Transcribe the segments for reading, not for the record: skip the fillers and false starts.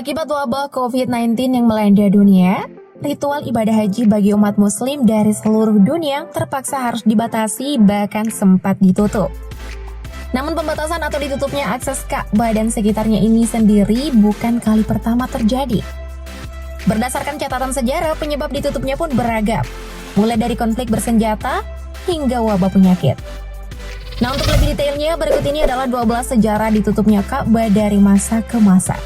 Akibat wabah COVID-19 yang melanda dunia, ritual ibadah haji bagi umat muslim dari seluruh dunia terpaksa harus dibatasi, bahkan sempat ditutup. Namun pembatasan atau ditutupnya akses Ka'bah dan sekitarnya ini sendiri bukan kali pertama terjadi. Berdasarkan catatan sejarah, penyebab ditutupnya pun beragam, mulai dari konflik bersenjata hingga wabah penyakit. Nah, untuk lebih detailnya, berikut ini adalah 12 sejarah ditutupnya Ka'bah dari masa ke masa.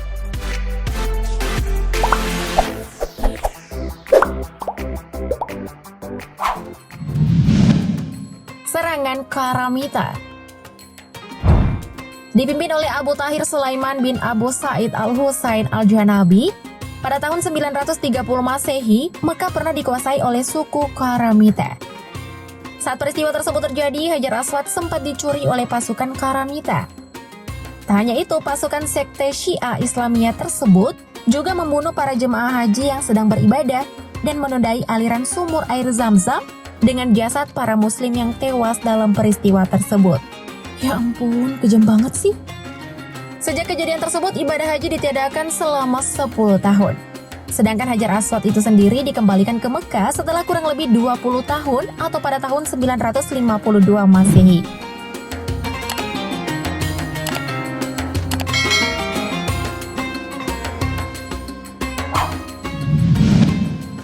Serangan Karamita. Dipimpin oleh Abu Tahir Sulaiman bin Abu Sa'id Al-Husain Al-Janabi, pada tahun 930 Masehi, Mekah pernah dikuasai oleh suku Karamita. Saat peristiwa tersebut terjadi, Hajar Aswad sempat dicuri oleh pasukan Karamita. Tak hanya itu, pasukan sekte Syiah Islamiyah tersebut juga membunuh para jemaah haji yang sedang beribadah dan menodai aliran sumur air Zam-Zam dengan jasad para muslim yang tewas dalam peristiwa tersebut. Ya ampun, kejam banget sih. Sejak kejadian tersebut, ibadah haji ditiadakan selama 10 tahun. Sedangkan Hajar Aswad itu sendiri dikembalikan ke Mekah setelah kurang lebih 20 tahun atau pada tahun 952 Masehi.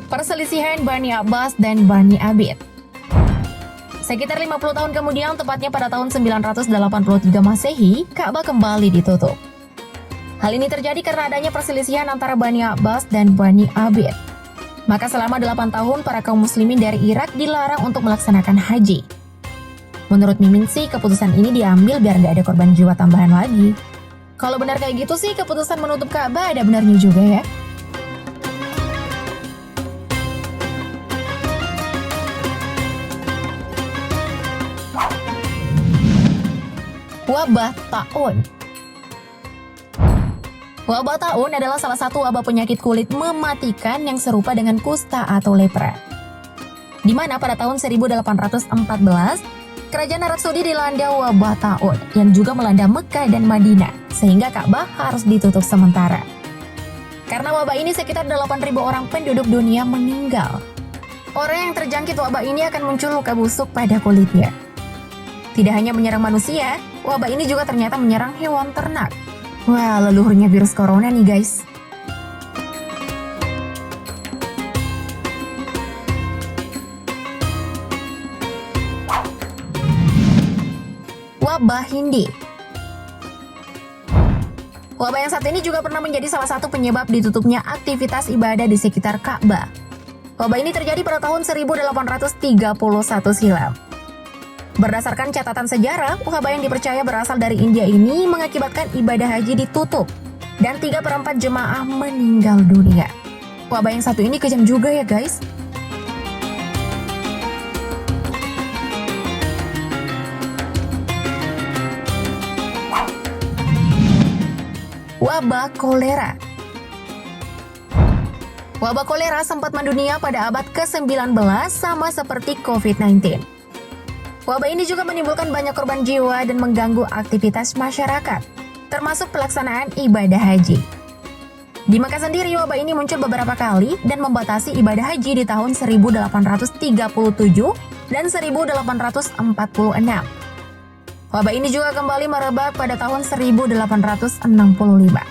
Perselisihan Bani Abbas dan Bani Abid. Sekitar 50 tahun kemudian, tepatnya pada tahun 983 Masehi, Ka'bah kembali ditutup. Hal ini terjadi karena adanya perselisihan antara Bani Abbas dan Bani Abid. Maka selama 8 tahun, para kaum muslimin dari Irak dilarang untuk melaksanakan haji. Menurut Mimin sih, keputusan ini diambil biar nggak ada korban jiwa tambahan lagi. Kalau benar kayak gitu sih, keputusan menutup Ka'bah ada benarnya juga ya. Wabah Ta'un. Wabah Ta'un adalah salah satu wabah penyakit kulit mematikan yang serupa dengan kusta atau lepra. Di mana pada tahun 1814, kerajaan Arab Saudi dilanda wabah Ta'un yang juga melanda Mekah dan Madinah, sehingga Ka'bah harus ditutup sementara. Karena wabah ini sekitar 8.000 orang penduduk dunia meninggal. Orang yang terjangkit wabah ini akan muncul luka busuk pada kulitnya. Tidak hanya menyerang manusia, wabah ini juga ternyata menyerang hewan ternak. Wah, leluhurnya virus corona nih guys. Wabah Hindi. Wabah yang satu ini juga pernah menjadi salah satu penyebab ditutupnya aktivitas ibadah di sekitar Ka'bah. Wabah ini terjadi pada tahun 1831 silam. Berdasarkan catatan sejarah, wabah yang dipercaya berasal dari India ini mengakibatkan ibadah haji ditutup dan 3/4 jemaah meninggal dunia. Wabah yang satu ini kejam juga ya guys. Wabah kolera. Wabah kolera sempat mendunia pada abad ke-19 sama seperti COVID-19. Wabah ini juga menimbulkan banyak korban jiwa dan mengganggu aktivitas masyarakat, termasuk pelaksanaan ibadah haji. Di Mekah sendiri, wabah ini muncul beberapa kali dan membatasi ibadah haji di tahun 1837 dan 1846. Wabah ini juga kembali merebak pada tahun 1865.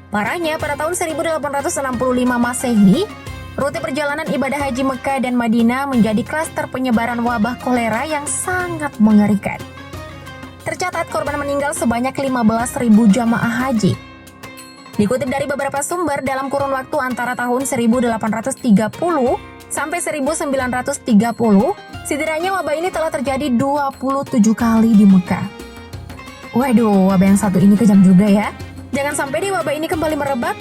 Parahnya, pada tahun 1865 Masehi, rute perjalanan ibadah haji Mekah dan Madinah menjadi klaster penyebaran wabah kolera yang sangat mengerikan. Tercatat korban meninggal sebanyak 15.000 jamaah haji. Dikutip dari beberapa sumber, dalam kurun waktu antara tahun 1830 sampai 1930, setidaknya wabah ini telah terjadi 27 kali di Mekah. Waduh, wabah yang satu ini kejam juga ya. Jangan sampai deh wabah ini kembali merebak.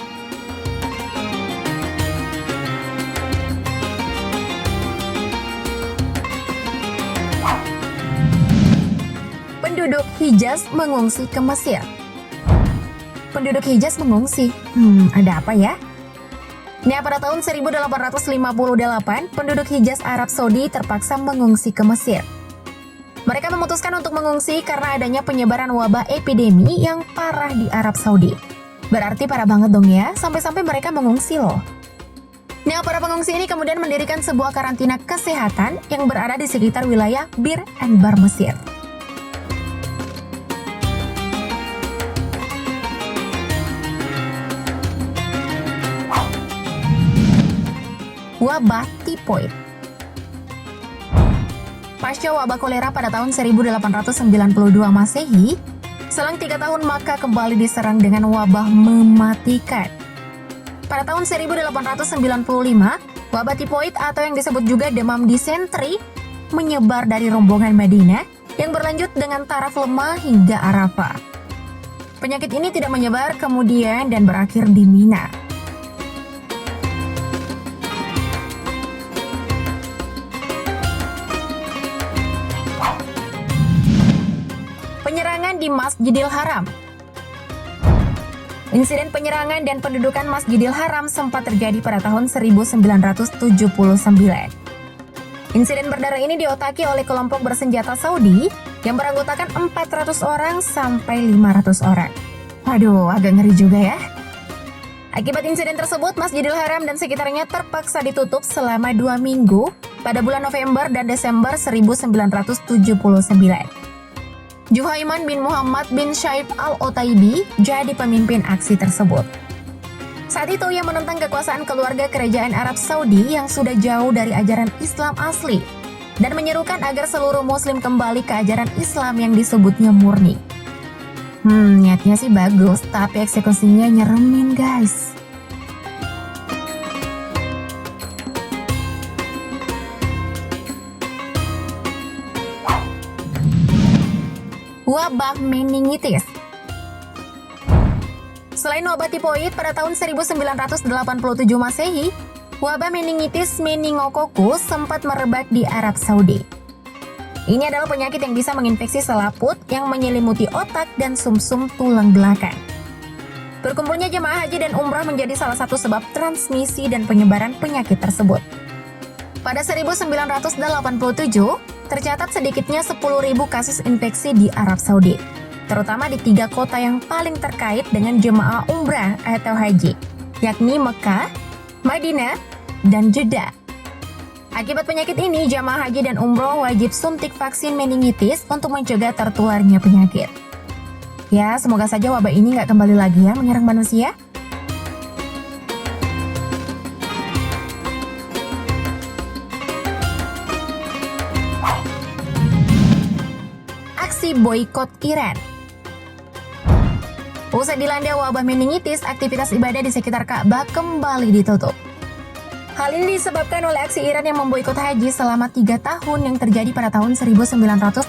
Penduduk Hijaz mengungsi ke Mesir. Penduduk Hijaz mengungsi. Ada apa ya? Nah, pada tahun 1858, penduduk Hijaz Arab Saudi terpaksa mengungsi ke Mesir. Mereka memutuskan untuk mengungsi karena adanya penyebaran wabah epidemi yang parah di Arab Saudi. Berarti parah banget dong ya, sampai-sampai mereka mengungsi loh. Nah, para pengungsi ini kemudian mendirikan sebuah karantina kesehatan yang berada di sekitar wilayah Bir and Bar Mesir. Wabah tifoid. Pasca wabah kolera pada tahun 1892 Masehi, selang 3 tahun maka kembali diserang dengan wabah mematikan. Pada tahun 1895, wabah tifoid atau yang disebut juga demam disentri menyebar dari rombongan Madinah yang berlanjut dengan taraf lemah hingga Arafah. Penyakit ini tidak menyebar kemudian dan berakhir di Mina. Penyerangan di Masjidil Haram. Insiden penyerangan dan pendudukan Masjidil Haram sempat terjadi pada tahun 1979. Insiden berdarah ini diotaki oleh kelompok bersenjata Saudi yang beranggotakan 400 orang sampai 500 orang. Waduh, agak ngeri juga ya. Akibat insiden tersebut, Masjidil Haram dan sekitarnya terpaksa ditutup selama 2 minggu pada bulan November dan Desember 1979. Juhaiman bin Muhammad bin Shaib al-Otaibi jadi pemimpin aksi tersebut. Saat itu ia menentang kekuasaan keluarga kerajaan Arab Saudi yang sudah jauh dari ajaran Islam asli dan menyerukan agar seluruh muslim kembali ke ajaran Islam yang disebutnya murni. Niatnya sih bagus, tapi eksekusinya nyeremin guys. Wabah meningitis. Selain wabah tifoid pada tahun 1987 Masehi, wabah meningitis meningokokus sempat merebak di Arab Saudi. Ini adalah penyakit yang bisa menginfeksi selaput yang menyelimuti otak dan sumsum tulang belakang. Berkumpulnya jemaah haji dan umrah menjadi salah satu sebab transmisi dan penyebaran penyakit tersebut. Pada 1987, tercatat sedikitnya 10.000 kasus infeksi di Arab Saudi, terutama di 3 kota yang paling terkait dengan jemaah umrah atau haji, yakni Mekah, Madinah, dan Jeddah. Akibat penyakit ini, jemaah haji dan umroh wajib suntik vaksin meningitis untuk mencegah tertularnya penyakit. Ya, semoga saja wabah ini nggak kembali lagi ya menyerang manusia. Boikot Iran. Usai dilanda wabah meningitis, aktivitas ibadah di sekitar Ka'bah kembali ditutup. Hal ini disebabkan oleh aksi Iran yang memboikot haji selama 3 tahun yang terjadi pada tahun 1987.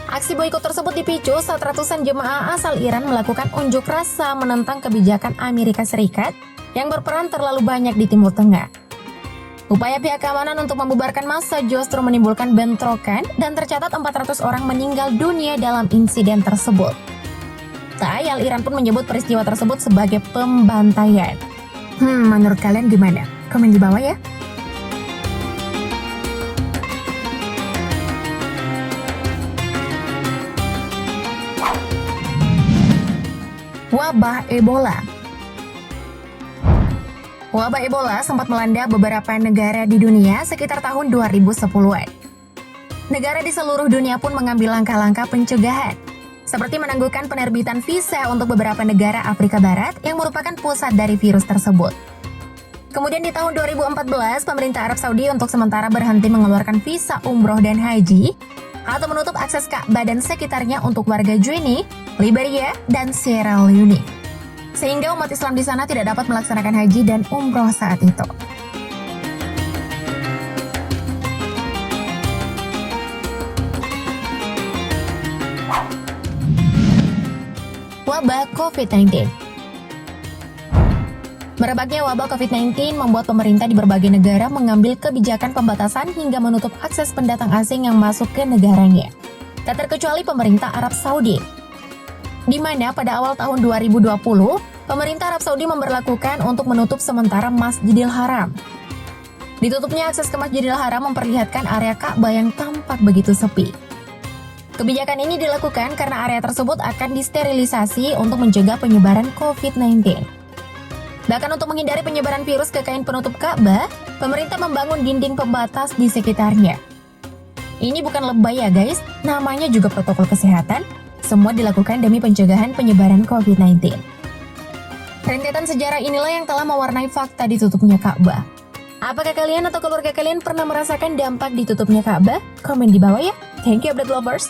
Aksi boikot tersebut dipicu saat ratusan jemaah asal Iran melakukan unjuk rasa menentang kebijakan Amerika Serikat yang berperan terlalu banyak di Timur Tengah. Upaya pihak keamanan untuk membubarkan massa justru menimbulkan bentrokan dan tercatat 400 orang meninggal dunia dalam insiden tersebut. Tak ayal, Iran pun menyebut peristiwa tersebut sebagai pembantaian. Menurut kalian gimana? Komen di bawah ya. Wabah Ebola. Wabah Ebola sempat melanda beberapa negara di dunia sekitar tahun 2010-an. Negara di seluruh dunia pun mengambil langkah-langkah pencegahan, seperti menangguhkan penerbitan visa untuk beberapa negara Afrika Barat yang merupakan pusat dari virus tersebut. Kemudian di tahun 2014, pemerintah Arab Saudi untuk sementara berhenti mengeluarkan visa umroh dan haji, atau menutup akses Ka'bah dan sekitarnya untuk warga Guinea, Liberia, dan Sierra Leone. Sehingga umat Islam di sana tidak dapat melaksanakan haji dan umroh saat itu. Wabah COVID-19. Merebaknya wabah COVID-19 membuat pemerintah di berbagai negara mengambil kebijakan pembatasan hingga menutup akses pendatang asing yang masuk ke negaranya. Tak terkecuali pemerintah Arab Saudi, di mana pada awal tahun 2020, pemerintah Arab Saudi memberlakukan untuk menutup sementara Masjidil Haram. Ditutupnya akses ke Masjidil Haram memperlihatkan area Ka'bah yang tampak begitu sepi. Kebijakan ini dilakukan karena area tersebut akan disterilisasi untuk mencegah penyebaran COVID-19. Bahkan untuk menghindari penyebaran virus ke kain penutup Ka'bah, pemerintah membangun dinding pembatas di sekitarnya. Ini bukan lebay ya guys, namanya juga protokol kesehatan. Semua dilakukan demi pencegahan penyebaran COVID-19. Rentetan sejarah inilah yang telah mewarnai fakta ditutupnya Ka'bah. Apakah kalian atau keluarga kalian pernah merasakan dampak ditutupnya Ka'bah? Komen di bawah ya. Thank you update lovers.